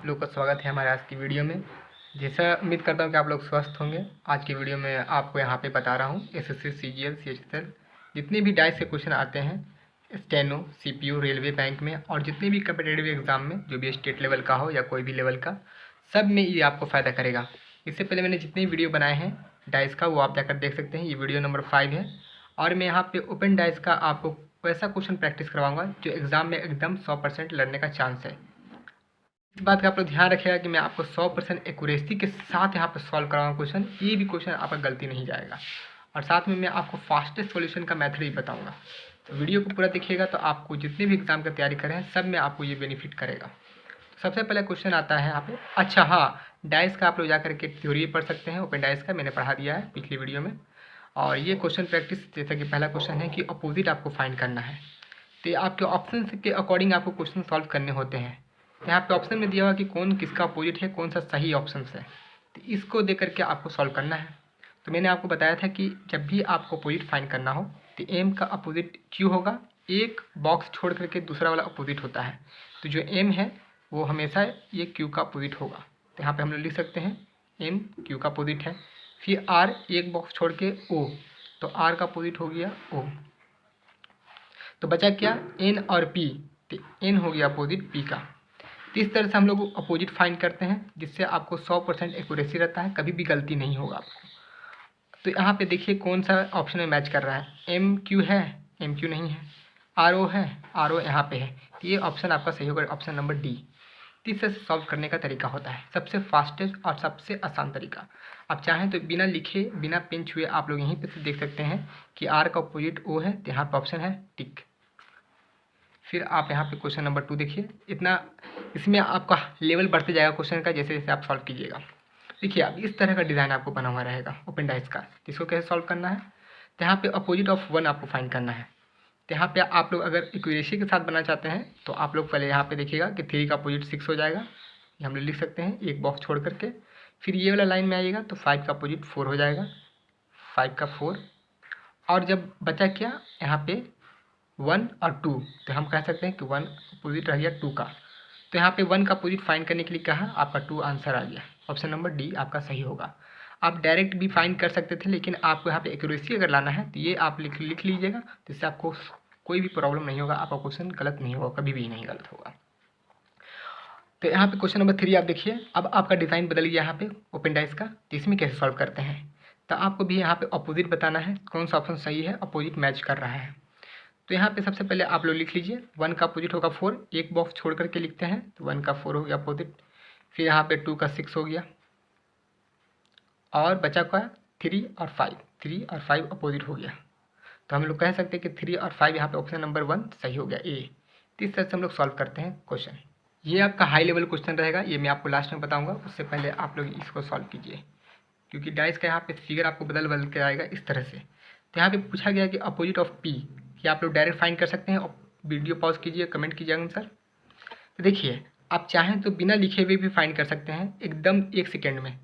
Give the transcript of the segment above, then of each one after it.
लोग का स्वागत है हमारे आज की वीडियो में। जैसा उम्मीद करता हूँ कि आप लोग स्वस्थ होंगे। आज की वीडियो में आपको यहाँ पे बता रहा हूँ एसएससी, सीजीएल, सीएचएसएल जितने भी डाइस के क्वेश्चन आते हैं स्टेनो, सीपीयू, रेलवे, बैंक में और जितने भी कम्पिटेटिव एग्जाम में, जो भी स्टेट लेवल का हो या कोई भी लेवल का, सब में ये आपको फ़ायदा करेगा। इससे पहले मैंने जितने वीडियो बनाए हैं डाइस का वो आप जाकर देख सकते हैं। ये वीडियो नंबर 5 है और मैं यहाँ पे ओपन डाइस का आपको वैसा क्वेश्चन प्रैक्टिस करवाऊंगा जो एग्ज़ाम में एकदम 100% लड़ने का चांस है। इस बात का आप लोग ध्यान रखिएगा कि मैं आपको 100% एक्यूरेसी के साथ यहाँ पर सॉल्व कराऊंगा क्वेश्चन। ये भी क्वेश्चन आपका गलती नहीं जाएगा और साथ में मैं आपको फास्टेस्ट सॉल्यूशन का मेथड भी बताऊंगा। तो वीडियो को पूरा देखिएगा तो आपको जितने भी एग्जाम की तैयारी करें सब में आपको ये बेनिफिट करेगा। सबसे पहले क्वेश्चन आता है यहाँ पे। अच्छा हाँ, डाइस का आप लोग जाकर के थ्योरी पढ़ सकते हैं। ओपन डाइस का मैंने पढ़ा दिया है पिछली वीडियो में। और ये क्वेश्चन प्रैक्टिस, जैसा कि पहला क्वेश्चन है कि अपोजिट आपको फाइंड करना है। तो ये आपके ऑप्शन के अकॉर्डिंग आपको क्वेश्चन सॉल्व करने होते हैं। यहाँ पे ऑप्शन में दिया हुआ कि कौन किसका अपोजिट है, कौन सा सही ऑप्शन है, तो इसको दे करके आपको सॉल्व करना है। तो मैंने आपको बताया था कि जब भी आपको अपोजिट फाइंड करना हो तो एम का अपोजिट क्यू होगा। एक बॉक्स छोड़ करके दूसरा वाला अपोजिट होता है, तो जो एम है वो हमेशा ये क्यू का अपोजिट होगा। तो यहाँ पे हम लोग लिख सकते हैं एम क्यू का अपोजिट है। फिर आर एक बॉक्स छोड़ के ओ, तो आर का अपोजिट हो गया ओ। तो बचा क्या, एन और पी। तो एन हो गया अपोजिट पी का। तो इस तरह से हम लोग अपोजिट फाइंड करते हैं जिससे आपको 100% एक्यूरेसी रहता है, कभी भी गलती नहीं होगा आपको। तो यहाँ पे देखिए कौन सा ऑप्शन में मैच कर रहा है। एम क्यू है, एम क्यू नहीं है। आर ओ है, आर ओ यहाँ पे है। तो ये ऑप्शन आपका सही होगा, ऑप्शन नंबर डी। तीसरे से सॉल्व करने का तरीका होता है सबसे फास्टेस्ट और सबसे आसान तरीका। आप चाहें तो बिना लिखे बिना पेन छुए आप लोग यहीं पे से देख सकते हैं कि आर का अपोजिट ओ है, तो यहाँ पर ऑप्शन है टिक। फिर आप यहाँ पे क्वेश्चन नंबर 2 देखिए। इतना इसमें आपका लेवल बढ़ते जाएगा क्वेश्चन का जैसे जैसे आप सॉल्व कीजिएगा। देखिए अब इस तरह का डिज़ाइन आपको बना हुआ रहेगा ओपन डाइस का। तो इसको कैसे सॉल्व करना है, तो यहाँ पे अपोजिट ऑफ 1 आपको फाइंड करना है। तो यहाँ पे आप लोग अगर एक्यूरेसी के साथ बनाना चाहते हैं तो आप लोग पहले यहाँ पे देखिएगा कि 3 का अपोजिट 6 हो जाएगा। ये हम लोग लिख सकते हैं एक बॉक्स छोड़ करके। फिर ये वाला लाइन में आइएगा तो 5 का अपोजिट 4 हो जाएगा, 5 का 4। और जब बचा क्या यहाँ पे 1 और 2, तो हम कह सकते हैं कि 1 अपोजिट रह गया 2 का। तो यहाँ पे 1 का अपोजिट फाइंड करने के लिए कहा, आपका 2 आंसर आ गया। ऑप्शन नंबर डी आपका सही होगा। आप डायरेक्ट भी फाइंड कर सकते थे, लेकिन आपको यहाँ पे एक्यूरेसी अगर लाना है तो ये आप लिख लीजिएगा, तो इससे आपको कोई भी प्रॉब्लम नहीं होगा, आपका क्वेश्चन गलत नहीं होगा, कभी भी नहीं गलत होगा। तो यहाँ पे क्वेश्चन नंबर 3 आप देखिए। अब आपका डिज़ाइन बदल गया यहाँ पे ओपन डाइस का। तो इसमें कैसे सॉल्व करते हैं, तो आपको भी यहाँ पे अपोजिट बताना है, कौन सा ऑप्शन सही है, अपोजिट मैच कर रहा है। तो यहाँ पे सबसे पहले आप लोग लिख लीजिए 1 का अपोजिट होगा 4, एक बॉक्स छोड़ करके लिखते हैं। तो 1 का 4 हो गया अपोजिट। फिर यहाँ पे 2 का 6 हो गया और बचा क्या 3 और 5, 3 और 5 अपोजिट हो गया। तो हम लोग कह सकते हैं कि 3 और 5 यहाँ पे ऑप्शन नंबर 1 सही हो गया ए। तो इस तरह से हम लोग सॉल्व करते हैं क्वेश्चन। ये आपका हाई लेवल क्वेश्चन रहेगा, ये मैं आपको लास्ट में बताऊँगा, उससे पहले आप लोग इसको सॉल्व कीजिए क्योंकि डाइस का यहाँ पे फिगर आपको बदल बदल के आएगा इस तरह से। तो यहाँ पे पूछा गया कि अपोजिट ऑफ पी, कि आप लोग डायरेक्ट फाइंड कर सकते हैं। और वीडियो पॉज कीजिए, कमेंट कीजिए आंसर। तो देखिए आप चाहें तो बिना लिखे हुए भी फाइंड कर सकते हैं एकदम 1 सेकेंड में।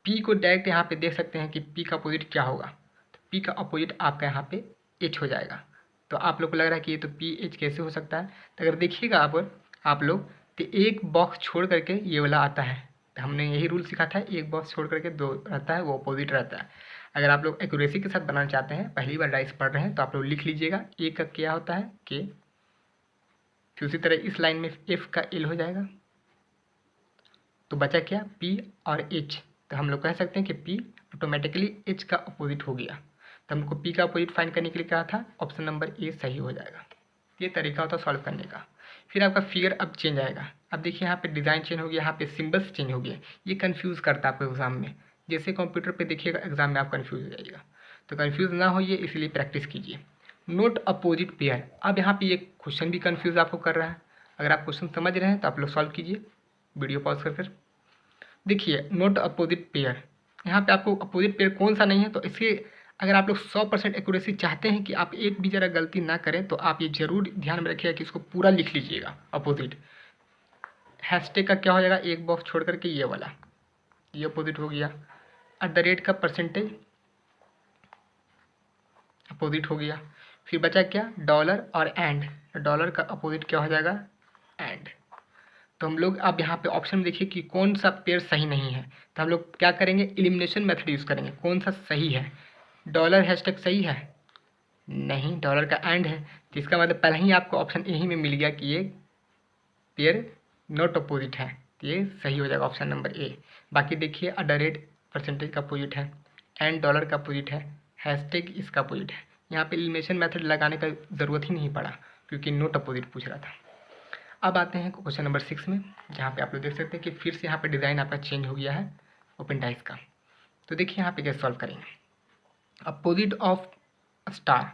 पी को डायरेक्ट यहाँ पे देख सकते हैं कि पी का अपोजिट क्या होगा। तो पी का अपोजिट आपका यहाँ पे एच हो जाएगा। तो आप लोग को लग रहा है कि ये तो पी एच कैसे हो सकता है, तो अगर देखिएगा आप लोग तो एक बॉक्स छोड़ करके ये वाला आता है। तो हमने यही रूल सीखा था, एक बॉक्स छोड़ करके 2 रहता है, वो अपोजिट रहता है। अगर आप लोग एक्यूरेसी के साथ बनाना चाहते हैं, पहली बार डाइस पढ़ रहे हैं, तो आप लोग लिख लीजिएगा ए का क्या होता है के। फिर उसी तरह इस लाइन में एफ का एल हो जाएगा। तो बचा क्या पी और एच। तो हम लोग कह सकते हैं कि पी ऑटोमेटिकली एच का अपोजिट हो गया। तो हमको पी का अपोजिट फाइंड करने के लिए कहा था, ऑप्शन नंबर ए सही हो जाएगा। ये तरीका होता है सॉल्व करने का। फिर आपका फिगर अब चेंज आएगा। अब देखिए यहाँ पे डिज़ाइन चेंज हो गया, यहाँ पे सिम्बल्स चेंज हो गया। ये कन्फ्यूज़ करता है आपको एग्जाम में, जैसे कंप्यूटर पे देखिएगा एग्जाम में आप कन्फ्यूज हो जाइएगा। तो कन्फ्यूज़ ना होइए, इसलिए प्रैक्टिस कीजिए। Note opposite pair. अब यहाँ पे ये क्वेश्चन भी कन्फ्यूज़ आपको कर रहा है। अगर आप क्वेश्चन समझ रहे हैं तो आप लोग सॉल्व कीजिए वीडियो पॉज कर। देखिए नोट अपोजिट पेयर, यहाँ पे आपको अपोजिट पेयर कौन सा नहीं है, तो इसके अगर आप लोग 100% एक्यूरेसी चाहते हैं कि आप एक भी जरा गलती ना करें, तो आप ये जरूर ध्यान में रखिएगा कि इसको पूरा लिख लीजिएगा अपोजिट। हैशटैग का क्या हो जाएगा, एक बॉक्स छोड़ करके ये वाला, ये अपोजिट हो गया। एट द रेट का परसेंटेज अपोजिट हो गया। फिर बचा क्या डॉलर और एंड, डॉलर का अपोजिट क्या हो जाएगा एंड। तो हम लोग अब यहाँ पे ऑप्शन में देखिए कि कौन सा पेयर सही नहीं है, तो हम लोग क्या करेंगे, एलिमिनेशन मेथड यूज़ करेंगे। कौन सा सही है, डॉलर हैशटैग सही है, नहीं, डॉलर का एंड है, तो इसका मतलब पहले ही आपको ऑप्शन यही में मिल गया कि ये पेयर नॉट अपोजिट है, तो ये सही हो जाएगा ऑप्शन नंबर ए। बाकी देखिए @ परसेंटेज का अपोजिट है, एंड डॉलर का अपोजिट है, हैशटैग इसका अपोजिट है। यहाँ पे एलिमिनेशन मेथड लगाने का ज़रूरत ही नहीं पड़ा क्योंकि नोट अपोजिट पूछ रहा था। अब आते हैं क्वेश्चन नंबर 6 में, जहाँ पे आप लोग देख सकते हैं कि फिर से यहाँ पे डिज़ाइन आपका चेंज हो गया है ओपन डाइस का। तो देखिए यहाँ पे कैसे सॉल्व करेंगे। अपोजिट ऑफ स्टार,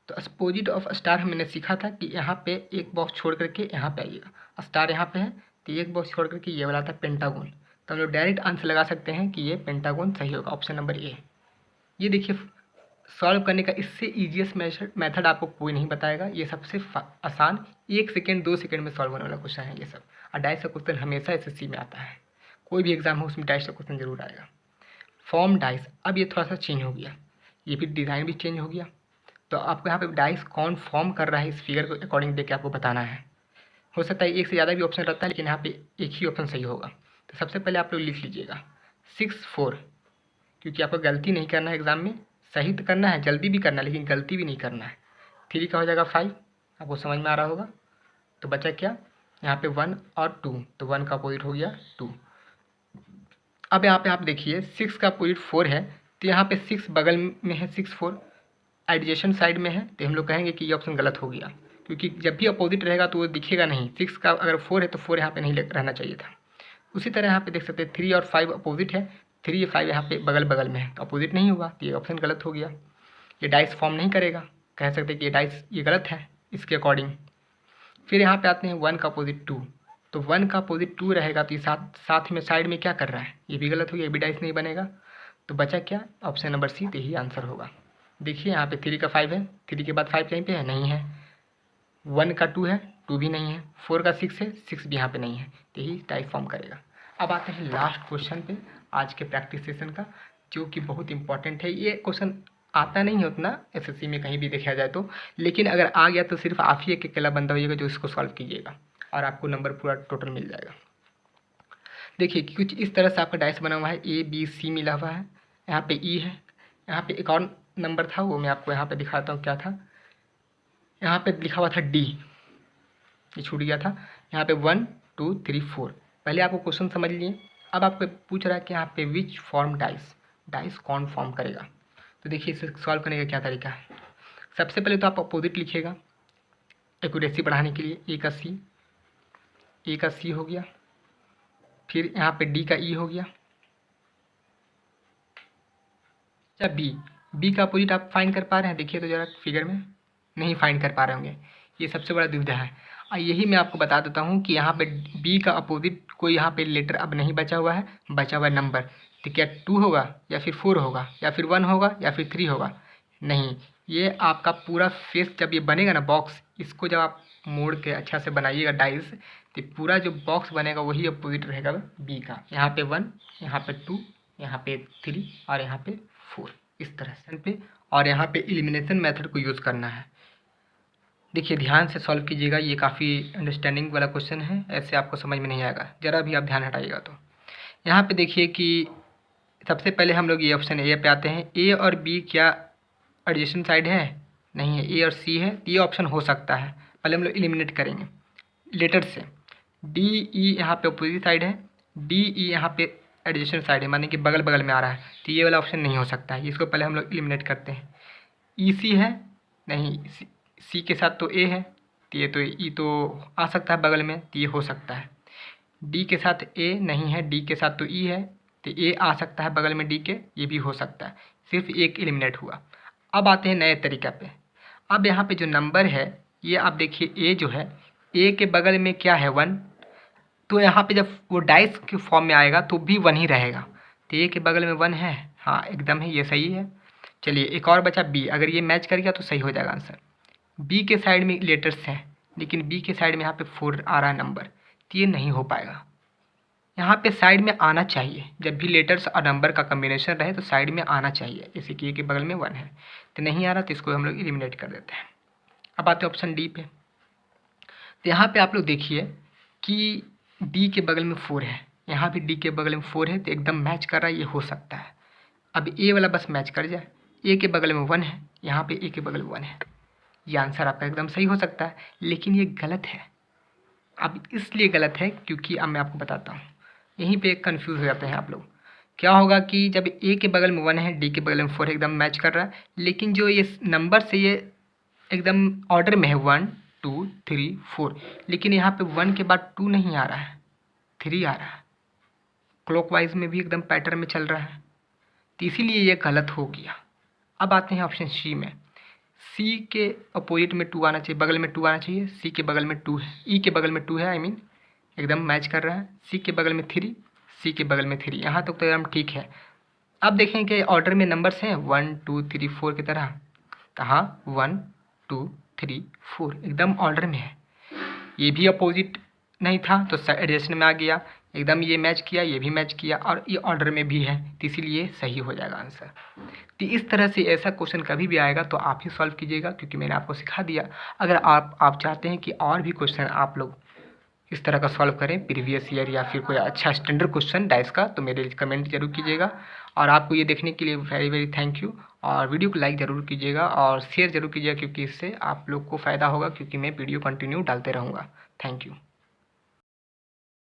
तो अपोजिट ऑफ स्टार हमने सीखा था कि यहाँ पे एक बॉक्स छोड़ करके यहाँ पे आइएगा, स्टार यहाँ पे है तो एक बॉक्स छोड़ करके ये वाला था पेंटागोन, तो हम लोग डायरेक्ट आंसर लगा सकते हैं कि ये पेंटागोन सही होगा, ऑप्शन नंबर ए। ये देखिए सॉल्व करने का इससे ईजीएस्ट मेथड आपको कोई नहीं बताएगा, ये सबसे आसान 1 सेकेंड 2 सेकेंड में सॉल्व होने वाला क्वेश्चन है ये सब। और डाइस का क्वेश्चन हमेशा एसएससी में आता है, कोई भी एग्जाम हो उसमें डाइस का क्वेश्चन जरूर आएगा। फॉर्म डाइस, अब ये थोड़ा सा चेंज हो गया, ये भी डिज़ाइन भी चेंज हो गया, तो आपको यहाँ पे डाइस कौन फॉर्म कर रहा है इस फिगर को अकॉर्डिंग देख के आपको बताना है। हो सकता है एक से ज़्यादा भी ऑप्शन रहता है, लेकिन यहाँ पे एक ही ऑप्शन सही होगा। तो सबसे पहले आप लोग लिख लीजिएगा 6 4, क्योंकि आपको गलती नहीं करना है एग्जाम में, सही तो करना है, जल्दी भी करना है लेकिन गलती भी नहीं करना है। 3 का हो जाएगा 5, आपको समझ में आ रहा होगा। तो बचा क्या, यहाँ पे 1 और 2, तो 1 का अपोजिट हो गया 2। अब यहाँ पे आप देखिए 6 का अपोजिट 4 है, तो यहाँ पे 6 बगल में है, 6 4 एडजेसेंट साइड में है, तो हम लोग कहेंगे कि ये ऑप्शन गलत हो गया, क्योंकि जब भी अपोजिट रहेगा तो वो दिखेगा नहीं। 6 का अगर 4 है तो 4 यहाँ पे नहीं रहना चाहिए था। उसी तरह यहाँ पे देख सकते हैं 3 और 5 अपोजिट है, 3 और 5 यहाँ पे बगल बगल में है, तो अपोजिट नहीं हुआ, तो ये ऑप्शन गलत हो गया, ये डाइस फॉर्म नहीं करेगा, कह सकते हैं कि ये डाइस ये गलत है इसके अकॉर्डिंग। फिर यहाँ पे आते हैं 1 का अपोजिट 2, तो 1 का अपोजिट 2 रहेगा, तो ये साथ में साइड में क्या कर रहा है, ये भी गलत हो गया, ये भी डाइस नहीं बनेगा। तो बचा क्या, ऑप्शन नंबर सी, तो यही आंसर होगा। देखिए यहाँ पे 3 का 5 है, 3 के बाद 5 कहीं पे है, नहीं है। 1 का 2 है, 2 भी नहीं है। 4 का 6 है, 6 भी यहाँ पे नहीं है, तो यही टाइप फॉर्म करेगा। अब आते हैं लास्ट क्वेश्चन पे आज के प्रैक्टिस सेशन का, जो कि बहुत इंपॉर्टेंट है। ये क्वेश्चन आता नहीं है उतना एसएससी में कहीं भी देखा जाए तो, लेकिन अगर आ गया तो सिर्फ आप ही एक अकेला बंदा होइएगा जो इसको सॉल्व कीजिएगा और आपको नंबर पूरा टोटल मिल जाएगा। देखिए कि कुछ इस तरह से आपका डाइस बना हुआ है, ए बी सी मिला हुआ है, यहाँ पे ई है, यहाँ पे एक और नंबर था वो मैं आपको यहाँ पे दिखाता हूँ क्या था। यहाँ पे लिखा हुआ था डी, ये छूट गया था। यहाँ पे 1 2 3 4, पहले आपको क्वेश्चन समझ लिए। अब आपको पूछ रहा है कि यहाँ पे विच फॉर्म डाइस, डाइस कौन फॉर्म करेगा। तो देखिए इसे सॉल्व करने का क्या तरीका है। सबसे पहले तो आप अपोजिट लिखिएगा एक्यूरेसी बढ़ाने के लिए, ए का सी हो गया, फिर यहाँ पे डी का ई हो गया। अच्छा बी का अपोजिट आप फाइंड कर पा रहे हैं, देखिए तो ज़रा फिगर में नहीं फाइंड कर पा रहे होंगे, ये सबसे बड़ा दुविधा है। यही मैं आपको बता देता हूँ कि यहाँ पे बी का अपोजिट कोई यहाँ पे लेटर अब नहीं बचा हुआ है, बचा हुआ नंबर, तो क्या 2 होगा या फिर 4 होगा या फिर 1 होगा या फिर 3 होगा, नहीं। ये आपका पूरा फेस जब ये बनेगा ना बॉक्स, इसको जब आप मोड़ के अच्छा से बनाइएगा डाइस, तो पूरा जो बॉक्स बनेगा वही अपोजिट रहेगा बी का। यहाँ पे 1, यहाँ पे 2, यहाँ पे 3 और यहाँ पे 4, इस तरह से पे। और यहाँ पे एलिमिनेशन मेथड को यूज़ करना है। देखिए ध्यान से सॉल्व कीजिएगा, ये काफ़ी अंडरस्टैंडिंग वाला क्वेश्चन है, ऐसे आपको समझ में नहीं आएगा, ज़रा भी आप ध्यान हटाइएगा। तो यहाँ पे देखिए कि सबसे पहले हम लोग ये ऑप्शन ए पे आते हैं। ए और बी क्या एडजेसेंट साइड है, नहीं है। ए और सी है, तो ये ऑप्शन हो सकता है। पहले हम लोग एलिमिनेट करेंगे लेटर से। डी ई यहाँ पे अपोजिट साइड है, डी ई यहाँ पे एडजेसेंट साइड है, माने कि बगल बगल में आ रहा है, तो ये वाला ऑप्शन नहीं हो सकता है, इसको पहले हम लोग एलिमिनेट करते हैं। ई सी है, नहीं, सी के साथ तो ए है, तो ये तो ई तो आ सकता है बगल में, तो ये हो सकता है। डी के साथ ए नहीं है, डी के साथ तो ई है, तो ए आ सकता है बगल में डी के, ये भी हो सकता है, सिर्फ एक एलिमिनेट हुआ। अब आते हैं नए तरीका पे। अब यहाँ पे जो नंबर है ये आप देखिए, ए जो है, ए के बगल में क्या है 1, तो यहाँ पे जब वो डाइस के फॉर्म में आएगा तो भी 1 ही रहेगा, तो ए के बगल में 1 है, हाँ एकदम है, ये सही है। चलिए एक और बचा बी, अगर ये मैच कर गया तो सही हो जाएगा आंसर। बी के साइड में लेटर्स हैं, लेकिन बी के साइड में यहाँ पे 4 आ रहा है नंबर, तो ये नहीं हो पाएगा। यहाँ पे साइड में आना चाहिए, जब भी लेटर्स और नंबर का कम्बिनेशन रहे तो साइड में आना चाहिए, जैसे कि ए के बगल में 1 है, तो नहीं आ रहा, तो इसको हम लोग एलिमिनेट कर देते हैं। अब आते हैं ऑप्शन डी पे। तो यहाँ पे आप लोग देखिए कि डी के बगल में 4 है, यहाँ भी डी के बगल में 4 है, तो एकदम मैच कर रहा है, ये हो सकता है। अब ए वाला बस मैच कर जाए, ए के बगल में 1 है, यहाँ पे ए के बगल में 1 है, ये आंसर आपका एकदम सही हो सकता है। लेकिन ये गलत है। अब इसलिए गलत है क्योंकि अब मैं आपको बताता हूँ, यहीं पे कन्फ्यूज़ हो जाते हैं आप लोग। क्या होगा कि जब ए के बगल में 1 है, डी के बगल में 4 है, एकदम मैच कर रहा है, लेकिन जो ये नंबर से ये एकदम ऑर्डर में है 1 2 3 4, लेकिन यहाँ पे 1 के बाद 2 नहीं आ रहा है, 3 आ रहा है, क्लॉकवाइज में भी एकदम पैटर्न में चल रहा है, तो इसीलिए ये गलत हो गया। अब आते हैं ऑप्शन सी में। सी के अपोजिट में 2 आना चाहिए, बगल में 2 आना चाहिए, सी के बगल में 2 है, ई के बगल में 2 है, आई मीन एकदम मैच कर रहा है। सी के बगल में 3, सी के बगल में 3, यहाँ तक तो एकदम ठीक है। अब देखें कि ऑर्डर में नंबर्स हैं 1 2 3 4 की तरह, तो हाँ 1 2 3 4 एकदम ऑर्डर में है। ये भी अपोजिट नहीं था तो एडजस्टमेंट में आ गया, एकदम ये मैच किया, ये भी मैच किया, और ये ऑर्डर में भी है, तो इसीलिए सही हो जाएगा आंसर। तो इस तरह से ऐसा क्वेश्चन कभी भी आएगा तो आप ही सॉल्व कीजिएगा, क्योंकि मैंने आपको सिखा दिया। अगर आप चाहते हैं कि और भी क्वेश्चन आप लोग इस तरह का सॉल्व करें, प्रीवियस ईयर या फिर कोई अच्छा स्टैंडर्ड क्वेश्चन डाइस का, तो मेरे कमेंट जरूर कीजिएगा। और आपको ये देखने के लिए वेरी वेरी थैंक यू। और वीडियो को लाइक ज़रूर कीजिएगा और शेयर ज़रूर कीजिएगा, क्योंकि इससे आप लोग को फ़ायदा होगा, क्योंकि मैं वीडियो कंटिन्यू डालते रहूँगा। Thank you.